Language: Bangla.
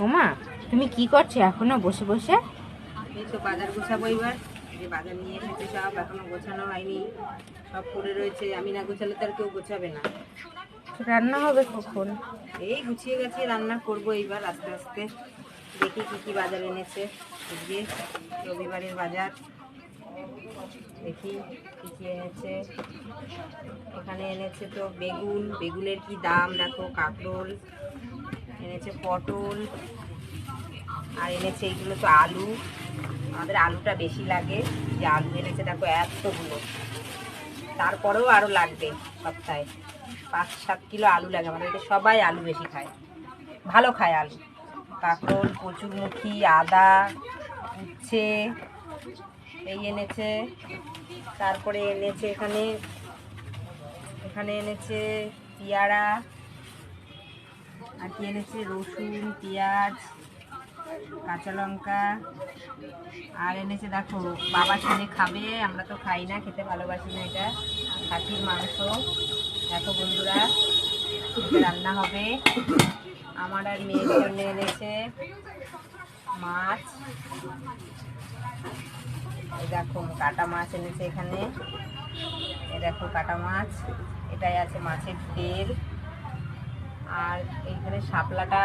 ওমা, তুমি কি করছো এখনো বসে বসে? এই তো বাজার গোছাবো এবার। যে বাজার নিয়ে এসেছে সব এখনো গোছানো হয়নি, সব পড়ে রয়েছে। আমি না গোছালে তো আর কেউ গোছাবে না। রান্না হবে কখন? এই গুছিয়ে গেছি, রান্না করবো এইবার আস্তে আস্তে। দেখি কি কি বাজার এনেছে আজকে, রবিবারের বাজার। দেখি কি কি এনেছে। এখানে এনেছে তো বেগুন, বেগুনের কি দাম দেখো। কাঁকরোল এনেছে, পটল, আর এনেছে এইগুলো তো আলু। আমাদের আলুটা বেশি লাগে, যে আলু এনেছে দেখো এতগুলো। তারপরেও আরও লাগবে, সপ্তাহে 5-7 কিলো আলু লাগে। আমাদের এদিকে সবাই আলু বেশি খায়, ভালো খায় আলু। কাঁকরোল, কচুরমুখী, আদা, উচ্ছে এই এনেছে। তারপরে এনেছে এখানে এখানে এনেছে পেয়ারা, আর কি এনেছে রসুন, পেঁয়াজ, কাঁচা লঙ্কা, আর এনেছে দেখো বাবা ছেলে খাবে, আমরা তো খাই না, খেতে ভালোবাসি না। এটা খাসির মাংস। দেখো বন্ধুরা, এটা রান্না হবে। আমার আর মেয়ের জন্য এনেছে মাছ। এই দেখো কাটা মাছ এনেছে এখানে। এই দেখো কাটা মাছ, এটাই আছে মাছের তেল। আর এইখানে শাপলাটা